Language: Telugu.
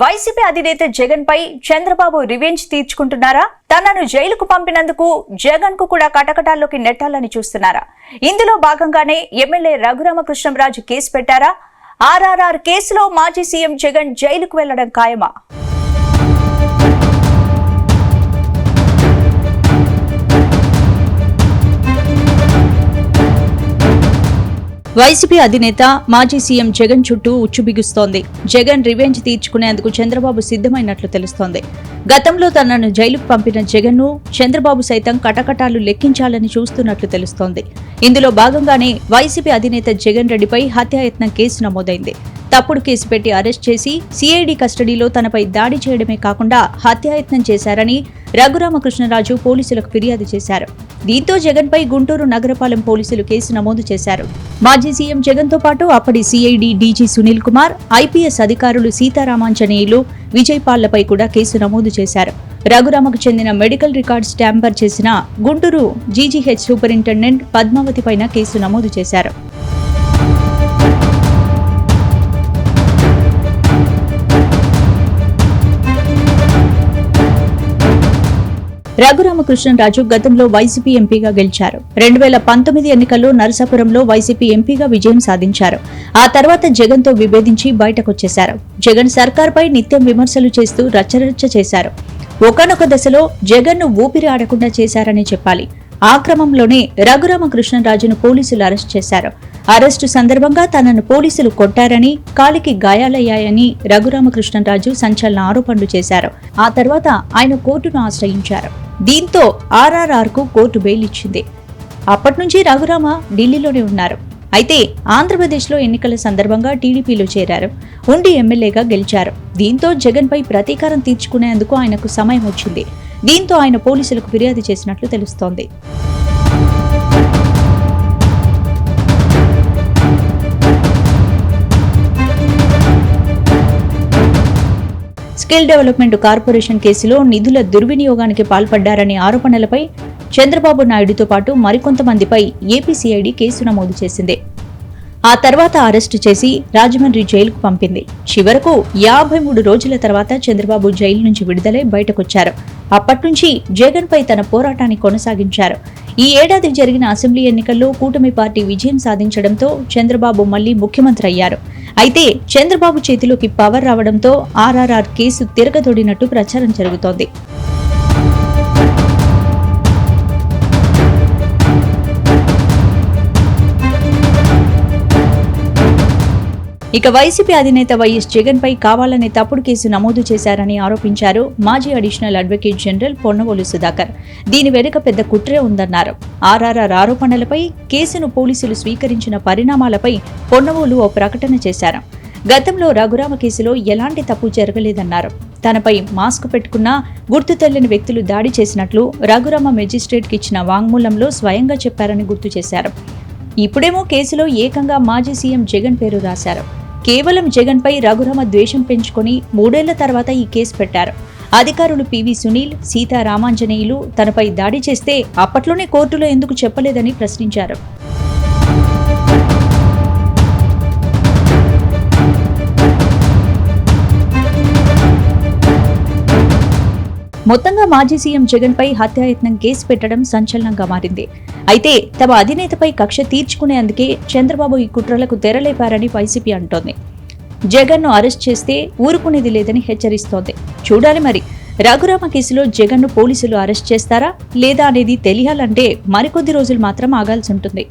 వైసీపీ అధినేత జగన్ పై చంద్రబాబు రివెంజ్ తీర్చుకుంటున్నారా? తనను జైలుకు పంపినందుకు జగన్ కు కూడా కటకటాల్లోకి నెట్టాలని చూస్తున్నారా? ఇందులో భాగంగానే ఎమ్మెల్యే రఘురామకృష్ణంరాజు కేసు పెట్టారా? ఆర్ఆర్ఆర్ కేసులో మాజీ సీఎం జగన్ జైలుకు వెళ్లడం ఖాయమా? వైసీపీ అధినేత మాజీ సీఎం జగన్ చుట్టూ ఉచ్చు బిగుస్తోంది. జగన్ రివెంజ్ తీర్చుకునేందుకు చంద్రబాబు సిద్ధమైనట్లు తెలుస్తోంది. గతంలో తనను జైలుకు పంపిన జగన్ ను చంద్రబాబు సైతం కటకటాలు లెక్కించాలని చూస్తున్నట్లు తెలుస్తోంది. ఇందులో భాగంగానే వైసీపీ అధినేత జగన్ రెడ్డిపై హత్యాయత్నం కేసు నమోదైంది. తప్పుడు కేసు పెట్టి అరెస్ట్ చేసి సిఐడి కస్టడీలో తనపై దాడి చేయడమే కాకుండా హత్యాయత్నం చేశారని రఘురామకృష్ణరాజు పోలీసులకు ఫిర్యాదు చేశారు. దీంతో జగన్ పై గుంటూరు నగరపాలెం పోలీసులు కేసు నమోదు చేశారు. మాజీ సీఎం జగన్ తో పాటు అప్పటి CID DG Sunil Kumar, IPS అధికారులు సీతారామాంజనేయులు, విజయ్ పాళ్లపై కూడా కేసు నమోదు చేశారు. రఘురామకు చెందిన మెడికల్ రికార్డ్స్ ట్యాంపర్ చేసిన గుంటూరు జీజీహెచ్ సూపరింటెండెంట్ పద్మావతి పైన కేసు నమోదు చేశారు. రఘురామకృష్ణరాజు గతంలో వైసీపీ ఎంపీగా గెలిచారు. 2019 ఎన్నికల్లో నరసాపురంలో వైసీపీ ఎంపీగా విజయం సాధించారు. ఆ తర్వాత జగన్ తో విభేదించి బయటకొచ్చేశారు. జగన్ సర్కార్పై నిత్యం విమర్శలు చేస్తూ రచ్చరచ్చ చేశారు. ఒకానొక దశలో జగన్ ను ఊపిరి ఆడకుండా చేశారని చెప్పాలి. ఆ క్రమంలోనే రఘురామకృష్ణరాజును పోలీసులు అరెస్ట్ చేశారు. అరెస్టు సందర్భంగా తనను పోలీసులు కొట్టారని, కాలికి గాయాలయ్యాయని రఘురామకృష్ణరాజు సంచలన ఆరోపణలు చేశారు. ఆ తర్వాత ఆయన కోర్టును ఆశ్రయించారు. దీంతో ఆర్ఆర్ఆర్ కు కోర్టు బెయిల్ ఇచ్చింది. అప్పటి నుంచి రఘురామ ఢిల్లీలోనే ఉన్నారు. అయితే ఆంధ్రప్రదేశ్లో ఎన్నికల సందర్భంగా టీడీపీలో చేరారు. ఉండి ఎమ్మెల్యేగా గెలిచారు. దీంతో జగన్ పై ప్రతీకారం తీర్చుకునేందుకు ఆయనకు సమయం వచ్చింది. దీంతో ఆయన పోలీసులకు ఫిర్యాదు చేసినట్లు తెలుస్తోంది. స్కిల్ డెవలప్మెంట్ కార్పొరేషన్ కేసులో నిధుల దుర్వినియోగానికి పాల్పడ్డారనే ఆరోపణలపై చంద్రబాబు నాయుడుతో పాటు మరికొంతమందిపై ఏపీ సిఐడి కేసు నమోదు చేసింది. ఆ తర్వాత అరెస్టు చేసి రాజమండ్రి జైలుకు పంపింది. చివరకు 53 రోజుల తర్వాత చంద్రబాబు జైలు నుంచి విడుదలై బయటకొచ్చారు. అప్పట్నుంచి జగన్ పై తన పోరాటాన్ని కొనసాగించారు. ఈ ఏడాది జరిగిన అసెంబ్లీ ఎన్నికల్లో కూటమి పార్టీ విజయం సాధించడంతో చంద్రబాబు మళ్లీ ముఖ్యమంత్రి అయ్యారు. అయితే చంద్రబాబు చేతిలోకి పవర్ రావడంతో ఆర్ఆర్ఆర్ కేసు తిరగదొడినట్టు ప్రచారం జరుగుతోంది. ఇక వైసీపీ అధినేత వైఎస్ జగన్ పై కావాలనే తప్పుడు కేసు నమోదు చేశారని ఆరోపించారు మాజీ additional advocate general Ponnavolu Sudhakar. దీని వెనుక పెద్ద కుట్రే ఉందన్నారు. ఆర్ఆర్ఆర్ ఆరోపణలపై కేసును పోలీసులు స్వీకరించిన పరిణామాలపై పొన్నవోలు ఓ ప్రకటన చేశారు. గతంలో రఘురామ కేసులో ఎలాంటి తప్పు జరగలేదన్నారు. తనపై మాస్క్ పెట్టుకున్న గుర్తు తెలియని వ్యక్తులు దాడి చేసినట్లు రఘురామ మెజిస్ట్రేట్కి ఇచ్చిన వాంగ్మూలంలో స్వయంగా చెప్పారని గుర్తు చేశారు. ఇప్పుడేమో కేసులో ఏకంగా మాజీ సీఎం జగన్ పేరు రాశారు. కేవలం జగన్ పై రఘురామ ద్వేషం పెంచుకొని 3 ఏళ్ల తర్వాత ఈ కేసు పెట్టారు. అధికారులు పివి సునీల్, సీతారామాంజనేయులు తనపై దాడి చేస్తే అప్పట్లోనే కోర్టులో ఎందుకు చెప్పలేదని ప్రశ్నించారు. మొత్తంగా మాజీ సీఎం జగన్ పై హత్యాయత్నం కేసు పెట్టడం సంచలనంగా మారింది. అయితే తమ అధినేతపై కక్ష తీర్చుకునేందుకే చంద్రబాబు ఈ కుట్రలకు తెరలేపారని వైసీపీ అంటోంది. జగన్ ను అరెస్ట్ చేస్తే ఊరుకునేది లేదని హెచ్చరిస్తోంది. చూడాలి మరి రఘురామ కేసులో జగన్ ను పోలీసులు అరెస్ట్ చేస్తారా లేదా అనేది తెలియాలంటే మరికొద్ది రోజులు మాత్రం ఆగాల్సి ఉంటుంది.